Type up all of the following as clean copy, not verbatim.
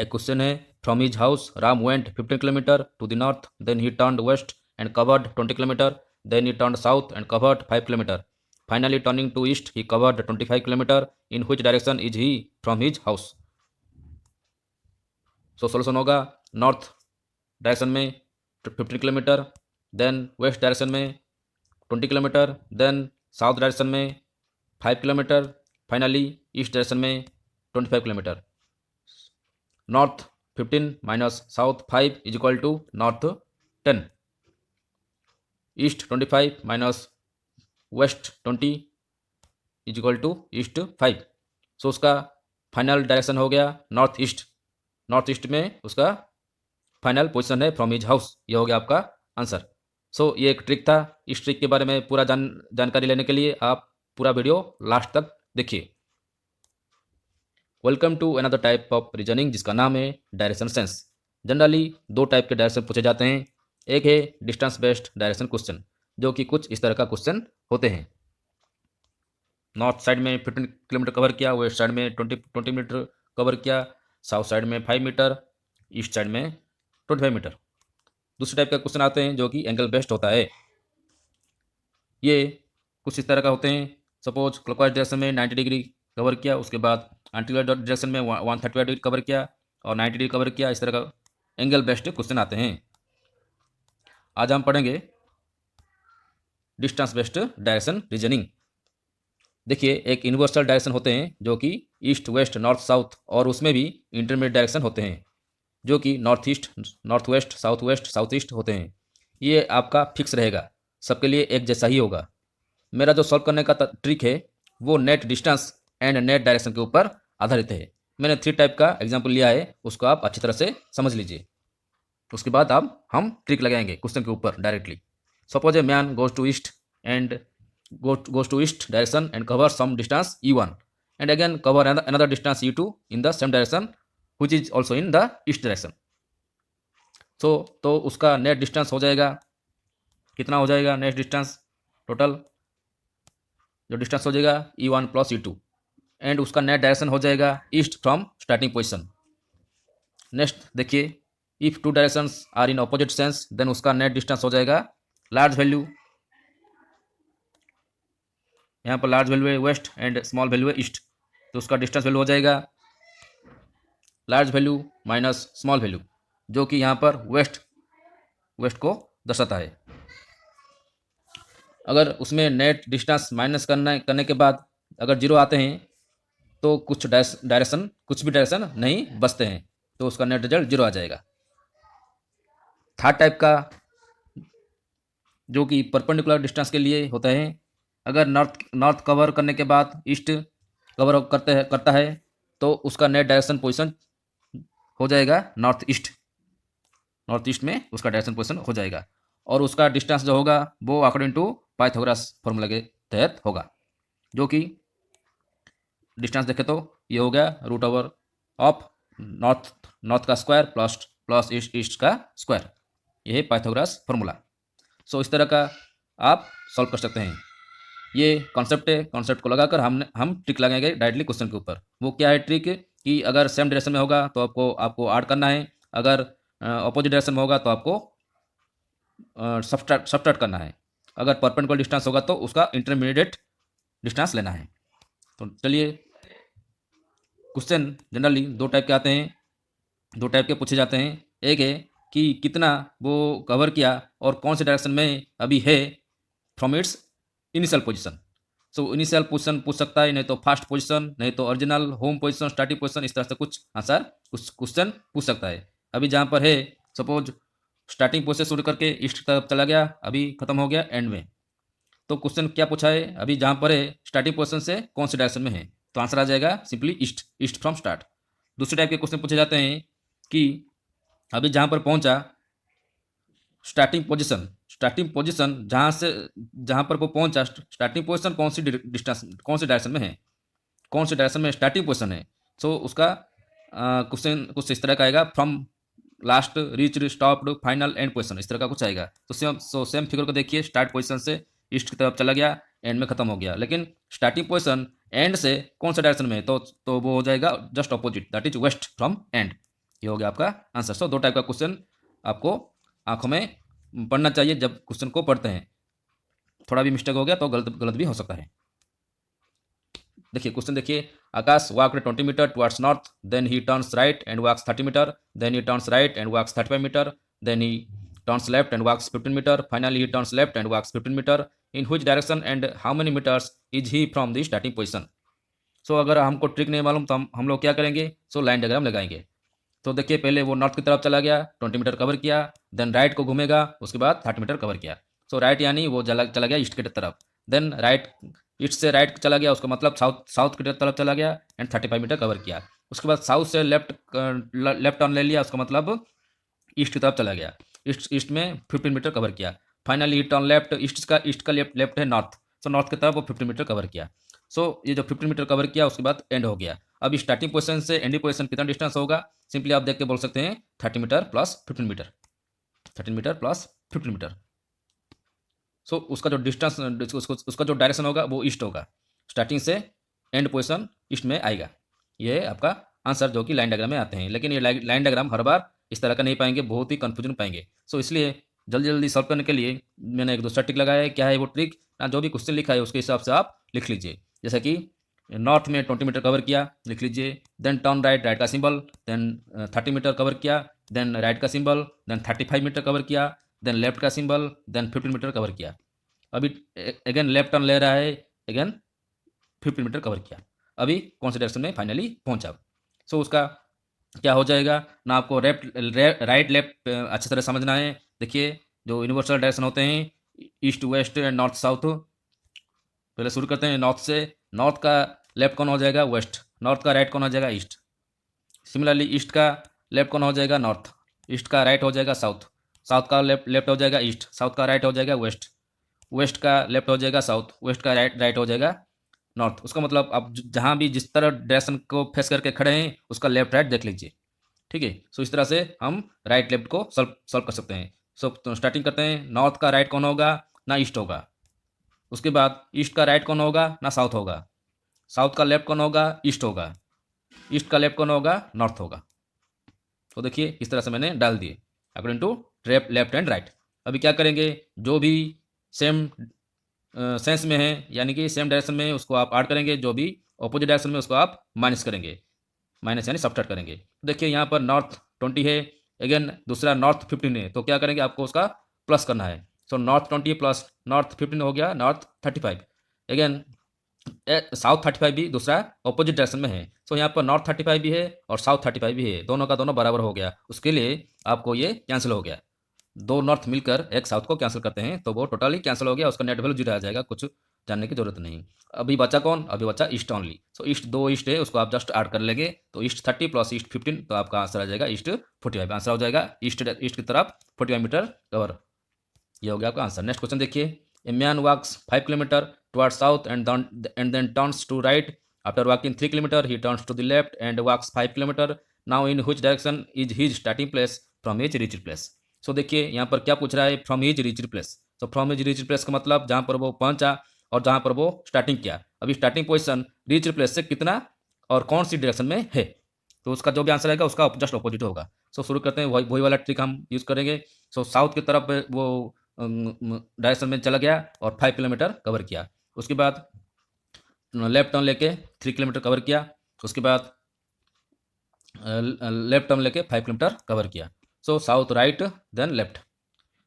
एक क्वेश्चन है, from his house Ram went 15 kilometres to the north, then he turned west and covered 20 kilometres, then he turned south and covered 5 kilometres, finally turning to east he covered 25 kilometres, in which direction is he from his house. So solution होगा, north direction में 15 kilometre, then west direction में 20 kilometres, then south direction में 5 kilometres, finally east direction में 25 kilometres. North 15 minus south 5 is equal to north 10, east 25 minus west 20 is equal to east 5। So उसका final direction हो गया north east. North east में उसका final position है from his house. ये हो गया आपका आंसर। सो ये एक ट्रिक था। इस ट्रिक के बारे में पूरा जानकारी लेने के लिए आप पूरा वीडियो लास्ट तक देखिए। Welcome to another type of reasoning जिसका नाम है डायरेक्शन सेंस। जनरली दो टाइप के डायरेक्शन पूछे जाते हैं। एक है डिस्टेंस बेस्ड डायरेक्शन क्वेश्चन, जो कि कुछ इस तरह का क्वेश्चन होते हैं। नॉर्थ साइड में 15 किलोमीटर कवर किया, वेस्ट साइड में 20 मीटर कवर किया, साउथ साइड में 5 मीटर, ईस्ट साइड में 25 मीटर। दूसरे टाइप का क्वेश्चन आते हैं जो कि एंगल बेस्ड होता है। ये कुछ इस तरह का होते हैं। सपोज क्लॉकवाइज डायरेक्शन में 90 डिग्री कवर किया, उसके बाद एंटी डायरेक्शन में 135 डिग्री कवर किया और 90 डिग्री कवर किया। इस तरह का एंगल बेस्ड क्वेश्चन आते हैं। आज हम पढ़ेंगे डिस्टेंस बेस्ड डायरेक्शन रीजनिंग। देखिए, एक यूनिवर्सल डायरेक्शन होते हैं जो कि ईस्ट वेस्ट नॉर्थ साउथ, और उसमें भी इंटरमीडिएट डायरेक्शन होते हैं जो कि north east north west south east होते हैं। ये आपका फिक्स रहेगा, सबके लिए एक जैसा ही होगा। मेरा जो सॉल्व करने का ट्रिक है वो net distance and net direction के ऊपर आधारित है। मैंने 3 टाइप का एग्जाम्पल लिया है, उसको आप अच्छी तरह से समझ लीजिए। उसके बाद अब हम ट्रिक लगाएंगे क्वेश्चन के ऊपर directly. Suppose a man goes to east and goes to east direction and covers some distance e1 and again cover another distance e2 in the same direction which is also in the east direction। तो उसका net distance हो जाएगा, कितना हो जाएगा net distance? Total जो distance हो जाएगा e1 प्लस e2, एंड उसका नेट डायरेक्शन हो जाएगा east from starting position. Next देखिए, if two directions are in opposite sense then उसका नेट डिस्टेंस हो जाएगा लार्ज वैल्यू। यहाँ पर लार्ज वैल्यू है वेस्ट एंड स्मॉल वैल्यू है ईस्ट, तो उसका डिस्टेंस वैल्यू हो जाएगा large value minus small value, जो कि यहाँ पर वेस्ट को दर्शाता है। अगर उसमें नेट डिस्टेंस माइनस करने के बाद अगर जीरो आते हैं तो कुछ भी डायरेक्शन नहीं बचते हैं, तो उसका नेट रिजल्ट जीरो आ जाएगा। थर्ड टाइप का जो कि परपेंडिकुलर डिस्टेंस के लिए होता है, अगर नॉर्थ कवर करने के बाद ईस्ट कवर करता है तो उसका नेट डायरेक्शन पोजीशन हो जाएगा नॉर्थ ईस्ट में उसका डायरेक्शन पोजीशन हो जाएगा, और उसका डिस्टेंस जो होगा वो अकॉर्डिंग टू पाइथागोरस फॉर्मूला के तहत होगा, जो कि डिस्टेंस देखें तो ये हो गया रूट ओवर ऑफ नॉर्थ का स्क्वायर प्लस ईस्ट का स्क्वायर। ये है पाइथागोरस फॉर्मूला। सो इस तरह का आप सॉल्व कर सकते हैं। ये कॉन्सेप्ट है, कॉन्सेप्ट को लगाकर हम ट्रिक लगाएंगे डायरेक्टली क्वेश्चन के ऊपर। वो क्या है ट्रिक कि अगर सेम डायरेक्शन में होगा तो आपको ऐड करना है, अगर अपोजिट डायरेक्शन में होगा तो आपको सब्ट्रैक्ट करना है, अगर परपेंडिकुलर डिस्टेंस होगा तो उसका इंटरमीडिएट डिस्टेंस लेना है। तो चलिए, क्वेश्चन जनरली 2 टाइप के आते हैं, 2 टाइप के पूछे जाते हैं। एक है कि कितना वो कवर किया और कौन से डायरेक्शन में अभी है from its initial position. So initial position पूछ सकता है, नहीं तो फर्स्ट पोजीशन, नहीं तो original home position, starting position, इस तरह से कुछ आंसर कुछ क्वेश्चन पूछ सकता है। अभी जहाँ पर है सपोज स्टार्टिंग पोजीशन शुरू करके ईस्ट तरफ चला गया, अभी खत्म हो गया एंड में, तो क्वेश्चन क्या पूछा है, अभी जहाँ पर है स्टार्टिंग पोजीशन से कौन से डायरेक्शन में है, तो आंसर आ जाएगा सिंपली ईस्ट फ्रॉम स्टार्ट। दूसरे टाइप के क्वेश्चन पूछे जाते हैं कि अभी जहाँ पर पहुँचा स्टार्टिंग पोजीशन जहाँ पर वो पहुंचा, स्टार्टिंग पोजीशन कौन सी डायरेक्शन में है, कौन सी डायरेक्शन में स्टार्टिंग पोजीशन है। सो उसका क्वेश्चन कुछ इस तरह का आएगा, from last reach stopped final and position, इस तरह का कुछ आएगा। तो सेम फिगर को देखिए, स्टार्ट पोजीशन से ईस्ट की तरफ चला गया, एंड में खत्म हो गया, लेकिन स्टार्टिंग पोजीशन एंड से कौन सा डायरेक्शन में है, तो वो हो जाएगा just opposite, that is west from end. ये हो गया आपका आंसर। सो 2 टाइप का क्वेश्चन आपको आंखों में पढ़ना चाहिए जब क्वेश्चन को पढ़ते हैं। थोड़ा भी मिस्टेक हो गया तो गलत गलत भी हो सकता है। देखिए क्वेश्चन देखिए, Akash walked 20 metre towards north, then he turns right and walks 30 metre, then he turns right and walks 35 metre, then he turns left and walks 15 metre, finally he turns left and walks 15 metre, in which direction and how many metres is he from the starting position. So अगर हमको trick नहीं मालूम तो हम लोग क्या करेंगे, so line diagram लगाएंगे। तो देखिए पहले वो नॉर्थ की तरफ चला गया, 20 मीटर कवर किया, देन राइट को घूमेगा, उसके बाद 30 मीटर कवर किया। सो राइट यानी वो चला गया ईस्ट की तरफ, देन राइट ईस्ट से राइट चला गया, उसका मतलब साउथ साउथ की तरफ चला गया एंड 35 मीटर कवर किया। उसके बाद साउथ से लेफ्ट लेफ्ट टर्न ले लिया, उसका मतलब ईस्ट की तरफ चला गया, ईस्ट ईस्ट में 15 मीटर कवर किया। फाइनली टर्न लेफ्ट, ईस्ट का लेफ्ट है नॉर्थ, सो नॉर्थ की तरफ वो 15 मीटर कवर किया। सो ये जो 15 मीटर कवर किया उसके बाद एंड हो गया। अब स्टार्टिंग पोजीशन से एंडिंग पोजीशन कितना डिस्टेंस होगा, सिंपली आप देख के बोल सकते हैं 30 metre plus 15 metre, 30 metre plus 15 metre. So उसका जो डिस्टेंस उसका जो डायरेक्शन होगा वो ईस्ट होगा, स्टार्टिंग से एंड पोजीशन ईस्ट में आएगा। ये है आपका आंसर जो कि लाइन डायग्राम में आते हैं, लेकिन ये लाइन डायग्राम हर बार इस तरह का नहीं पाएंगे, बहुत ही कन्फ्यूजन पाएंगे। सो इसलिए जल्दी जल्दी सॉल्व करने के लिए मैंने एक दूसरा ट्रिक लगाया है। क्या है वो ट्रिक, जो भी क्वेश्चन लिखा है उसके हिसाब से आप लिख लीजिए। जैसे कि नॉर्थ में 20 मीटर कवर किया, लिख लीजिए, देन टर्न राइट, राइट का सिंबल, देन 30 मीटर कवर किया, देन राइट का सिंबल, देन 35 मीटर कवर किया, देन लेफ्ट का सिंबल, देन 15 मीटर कवर किया। अभी अगेन लेफ्ट टर्न ले रहा है, अगेन 15 मीटर कवर किया। अभी कौन से डायरेक्शन में फाइनली पहुंचा। सो उसका क्या हो जाएगा ना, आपको राइट लेफ्ट अच्छी तरह समझना है। देखिए जो यूनिवर्सल डायरेक्शन होते हैं east west and north south, पहले शुरू करते हैं नॉर्थ से। नॉर्थ का लेफ्ट कौन हो जाएगा, वेस्ट, नॉर्थ का राइट कौन हो जाएगा, ईस्ट। सिमिलरली ईस्ट का लेफ्ट कौन हो जाएगा, नॉर्थ, ईस्ट का राइट हो जाएगा साउथ, साउथ का लेफ्ट हो जाएगा ईस्ट, साउथ का राइट हो जाएगा वेस्ट, वेस्ट का लेफ्ट हो जाएगा साउथ, वेस्ट का राइट हो जाएगा नॉर्थ। उसका मतलब आप जहाँ भी जिस तरह डायरेक्शन को फेस करके खड़े हैं उसका लेफ्ट राइट देख लीजिए, ठीक है। सो इस तरह से हम राइट लेफ्ट को सॉल्व कर सकते हैं। सो तो स्टार्टिंग करते हैं, नॉर्थ का राइट कौन होगा, ना ईस्ट होगा। उसके बाद ईस्ट का राइट कौन होगा, ना साउथ होगा। साउथ का लेफ्ट कौन होगा, ईस्ट होगा। ईस्ट का लेफ्ट कौन होगा, नॉर्थ होगा। तो देखिए इस तरह से मैंने डाल दिए according to left and right. अभी क्या करेंगे, जो भी सेम सेंस में है यानी कि सेम डायरेक्शन में है उसको आप ऐड करेंगे, जो भी ऑपोजिट डायरेक्शन में उसको आप माइनस करेंगे, माइनस यानी सब्ट्रैक्ट करेंगे। देखिए यहाँ पर नॉर्थ 20 है, अगेन दूसरा नॉर्थ 15 है, तो क्या करेंगे, आपको उसका प्लस करना है। सो नॉर्थ 20 प्लस नॉर्थ 15 हो गया नॉर्थ 35। अगेन साउथ 35 भी दूसरा ऑपोजिट डायरेक्शन में है। सो यहाँ पर नॉर्थ 35 भी है और साउथ 35 भी है, दोनों का दोनों बराबर हो गया। उसके लिए आपको ये कैंसिल हो गया, दो नॉर्थ मिलकर एक साउथ को कैंसिल करते हैं तो वो टोटली कैंसिल हो गया, उसका नेट वैल्यू 0 आ जाएगा, कुछ जानने की जरूरत नहीं। अभी बचा कौन, अभी बचा ईस्ट ओनली। सो ईस्ट, दो ईस्ट है उसको आप जस्ट ऐड कर लेंगे, तो ईस्ट 30 प्लस ईस्ट 15, तो आपका आंसर आ जाएगा ईस्ट 45। आंसर हो जाएगा ईस्ट की तरफ 45 मीटर कवर। ये हो गया आपका आंसर। नेक्स्ट क्वेश्चन देखिए, a man walks 5 kilometre towards south and then turns to right, after walking 3 kilometre he turns to the left and walks 5 kilometre, now in which direction is his starting place from his reached place. So देखिए यहाँ पर क्या पूछ रहा है, from his reached place. तो from his reached place का मतलब जहाँ पर वो पहुंचा और जहाँ पर वो स्टार्टिंग किया। अभी स्टार्टिंग पोजीशन रीच्ड प्लेस से कितना और कौन सी डायरेक्शन में है, तो उसका जो भी आंसर आएगा उसका जस्ट ऑपोजिट होगा। सो शुरू करते हैं, वही वाला ट्रिक हम यूज़ करेंगे। सो साउथ की तरफ वो डायरेक्शन में चला गया और 5 किलोमीटर कवर किया। उसके बाद लेफ्ट टर्न लेके 3 किलोमीटर कवर किया। उसके बाद लेफ्ट टर्न लेके 5 किलोमीटर कवर किया। So south right then left,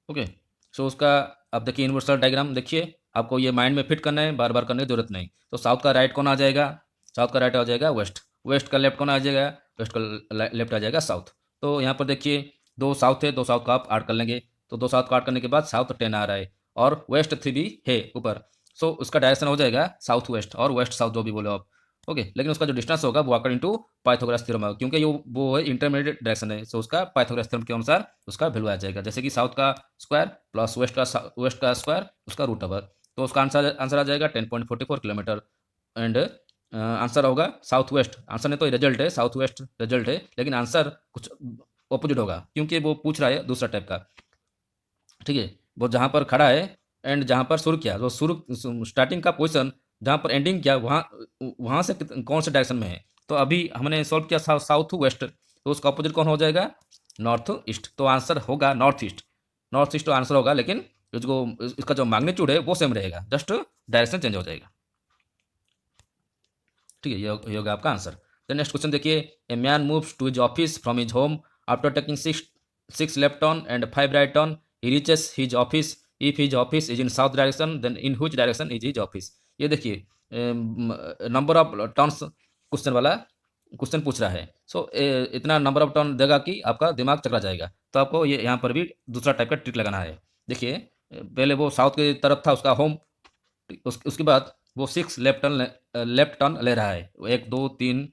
okay. So उसका अब देखिए यूनिवर्सल डायग्राम देखिए, आपको ये माइंड में फिट करना है, बार बार करने की जरूरत नहीं। तो साउथ का राइट कौन आ जाएगा, साउथ का राइट आ जाएगा वेस्ट, वेस्ट का लेफ्ट कौन आ जाएगा, वेस्ट का लेफ्ट आ जाएगा साउथ। तो यहाँ पर देखिए दो साउथ है, दो साउथ का आप ऐड कर लेंगे, तो दो साउथ का ऐड करने के बाद साउथ 10 आ रहा है और वेस्ट 3 भी है ऊपर। सो उसका डायरेक्शन हो जाएगा साउथ वेस्ट और वेस्ट साउथ जो भी बोलो आप, ओके। लेकिन उसका जो डिस्टेंस होगा वो अकॉर्डिंग टू पाइथागोरस थ्योरम होगा, क्योंकि वो है इंटरमीडिएट डायरेक्शन है। सो उसका पाइथागोरस थ्योरम के अनुसार उसका वैल्यू आ जाएगा, जैसे कि साउथ का स्क्वायर प्लस वेस्ट का स्क्वायर उसका रूट ओवर। तो उसका आंसर आ जाएगा 10.44 किलोमीटर। एंड आंसर होगा साउथ वेस्ट। आंसर नहीं तो रिजल्ट है, साउथ वेस्ट रिजल्ट है, लेकिन आंसर कुछ ऑपोजिट होगा क्योंकि वो पूछ रहा है दूसरा टाइप का, ठीक है। वो जहाँ पर खड़ा है एंड जहाँ पर शुरू किया, जो शुरू स्टार्टिंग का पोजीशन जहाँ पर एंडिंग किया वहाँ वहाँ से कौन से डायरेक्शन में है। तो अभी हमने सॉल्व किया साउथ वेस्ट, तो उसका अपोजिट कौन हो जाएगा? North east. तो आंसर होगा नॉर्थ ईस्ट। नॉर्थ ईस्ट तो आंसर होगा, लेकिन इसको इसका जो मैग्नीट्यूड है वो सेम रहेगा, जस्ट डायरेक्शन चेंज हो जाएगा। ठीक है, ये होगा आपका आंसर। देन नेक्स्ट क्वेश्चन देखिए, a man moves to his office from his home after taking six left turn and 5 right turn. He reaches his office if his office is in south direction then in which direction is his office. ये देखिए number of turns question वाला question पूछ रहा है। सो इतना number of turn देगा कि आपका दिमाग चकरा जाएगा। तो आपको ये यहाँ पर भी दूसरा टाइप का ट्रिक लगाना है। देखिए पहले वो साउथ की तरफ था उसका होम, उसके बाद वो 6 लेफ्ट टर्न ले रहा है, 1 2 3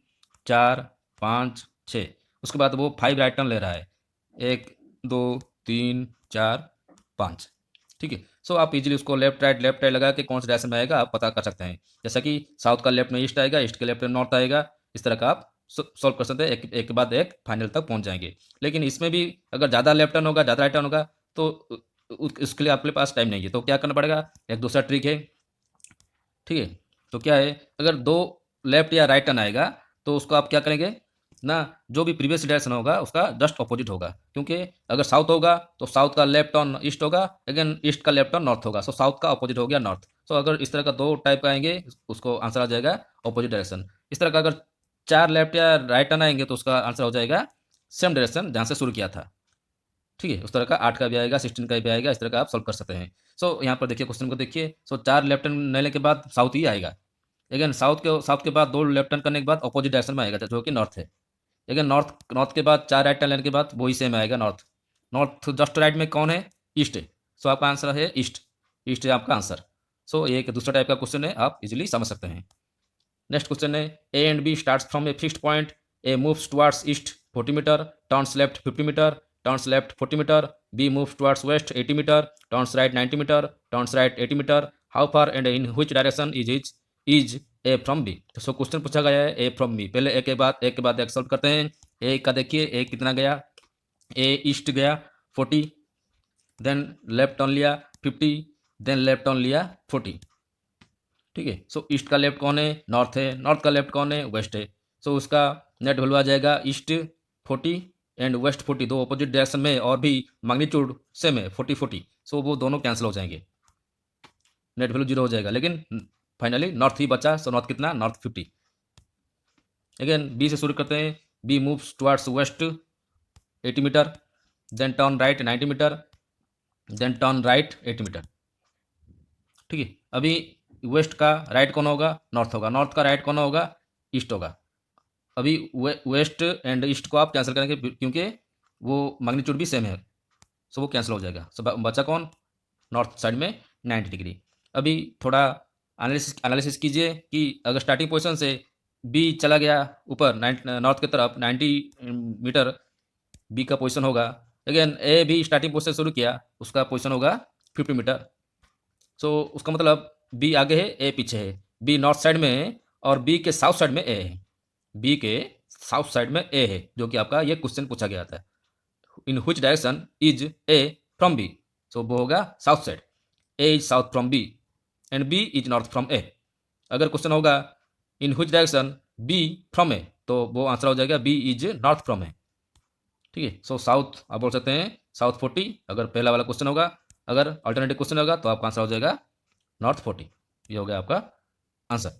4 5 6। उसके बाद वो 5 राइट टर्न ले रहा है, 1 2 3 4 5। ठीक है, सो आप इजीली उसको लेफ्ट राइट लगा के कौन से डायरेक्शन में आएगा आप पता कर सकते हैं। जैसा कि साउथ का लेफ्ट में ईस्ट आएगा, ईस्ट के लेफ्ट में नॉर्थ आएगा। इस तरह का आप सॉल्व कर सकते हैं, एक के बाद एक फाइनल तक पहुंच जाएंगे। लेकिन इसमें भी अगर ज़्यादा लेफ्ट टर्न होगा, ज़्यादा राइट टर्न होगा, तो उसके लिए आपके पास टाइम नहीं है। तो क्या करना पड़ेगा, एक दूसरा ट्रिक है। ठीक है, तो क्या है, अगर 2 लेफ्ट या राइट टर्न आएगा तो उसको आप क्या करेंगे ना, जो भी प्रीवियस डायरेक्शन होगा उसका जस्ट अपोजिट होगा। क्योंकि अगर साउथ होगा तो साउथ का लेफ्ट टर्न ईस्ट होगा, अगेन ईस्ट का लेफ्ट टर्न नॉर्थ होगा। सो साउथ का अपोजिट हो गया नॉर्थ। सो अगर इस तरह का 2 टाइप का आएंगे उसको आंसर आ जाएगा अपोजिट डायरेक्शन। इस तरह का अगर 4 लेफ्ट या राइट टर्न आएंगे तो उसका आंसर हो जाएगा सेम डायरेक्शन जहाँ से शुरू किया था। ठीक है, उस तरह का 8 का भी आएगा, 16 का भी आएगा। इस तरह का आप सॉल्व कर सकते हैं। सो यहाँ पर देखिए क्वेश्चन को देखिए। सो 4 लेफ्ट टर्न लेने के बाद साउथ ही आएगा। अगेन साउथ के बाद 2 लेफ्ट टर्न करने के बाद अपोजिट डायरेक्शन में आएगा जो कि नॉर्थ है। अगेन नॉर्थ के बाद 4 राइट टर्न लेने के बाद वही सेम आएगा नॉर्थ। नॉर्थ जस्ट राइट में कौन है? ईस्ट है। सो आपका आंसर है ईस्ट। ईस्ट है आपका आंसर। सो ये एक दूसरा टाइप का क्वेश्चन है, आप इजीली समझ सकते हैं। नेक्स्ट क्वेश्चन है, A and B starts from a fixed point. A moves towards east 40 metre, turns left 50 metre, turns left 40 metre. B moves towards west 80 metre, turns right 90 metre, turns right 80 metre. How far and in which direction is A from B. तो so question पूछा गया है ए from B. पहले एक के बाद एक solve करते हैं। ए का देखिए, ए कितना गया, ए ईस्ट गया 40, देन लेफ्ट टर्न लिया 50, देन लेफ्ट टर्न लिया 40। ठीक है, सो ईस्ट का लेफ्ट कौन है? नॉर्थ है। नॉर्थ का लेफ्ट कौन है? वेस्ट है। सो उसका नेट वैल्यू आ जाएगा ईस्ट 40 एंड वेस्ट 40, दो अपोजिट डायरेक्शन में और भी मैग्नीट्यूड सेम है 40 40। सो वो दोनों कैंसिल हो जाएंगे, नेट वैल्यू 0 हो जाएगा। लेकिन फाइनली नॉर्थ ही बचा। सो नॉर्थ कितना? नॉर्थ 50। अगेन बी से शुरू करते हैं। B moves towards west 80 metre, then turn right 90 metre, then turn right 80 metre. ठीक है, अभी वेस्ट का राइट कौन होगा? नॉर्थ होगा। नॉर्थ का राइट कौन होगा? ईस्ट होगा। अभी वेस्ट एंड ईस्ट को आप कैंसिल करेंगे क्योंकि वो मैग्नीट्यूड भी सेम है। सो वो कैंसिल हो जाएगा। सो बचा कौन? नॉर्थ साइड में 90 डिग्री। अभी थोड़ा एनालिसिस कीजिए कि अगर स्टार्टिंग पोजीशन से बी चला गया ऊपर नॉर्थ की तरफ 90 मीटर बी का पोजीशन होगा। अगेन ए भी स्टार्टिंग पोजीशन शुरू किया, उसका पोजीशन होगा 50 मीटर। सो उसका मतलब बी आगे है, ए पीछे है। बी नॉर्थ साइड में है और बी के साउथ साइड में ए है। बी के साउथ साइड में ए है, जो कि आपका ये क्वेश्चन पूछा गया था। In which direction is A from B. So वो होगा south side. A is south from B and B is north from A. अगर क्वेश्चन होगा in which direction B from A, तो वो आंसर हो जाएगा B is north from A. ठीक है, सो साउथ आप बोल सकते हैं साउथ 40 अगर पहला वाला क्वेश्चन होगा। अगर अल्टरनेटिव क्वेश्चन होगा तो आपका आंसर हो जाएगा नॉर्थ 40। ये हो गया आपका आंसर।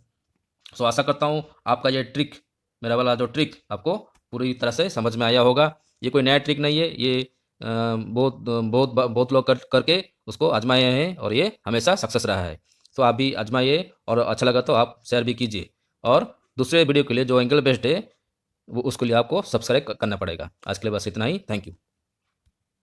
सो आशा करता हूँ आपका ये ट्रिक, मेरा वाला जो ट्रिक आपको पूरी तरह से समझ में आया होगा। ये कोई नया ट्रिक नहीं है, ये बहुत लोग करके उसको आजमाए हैं और ये हमेशा सक्सेस रहा है। तो आप भी आजमाइए और अच्छा लगा तो आप शेयर भी कीजिए। और दूसरे वीडियो के लिए जो एंगल बेस्ड है वो उसके लिए आपको सब्सक्राइब करना पड़ेगा। आज के लिए बस इतना ही। Thank you.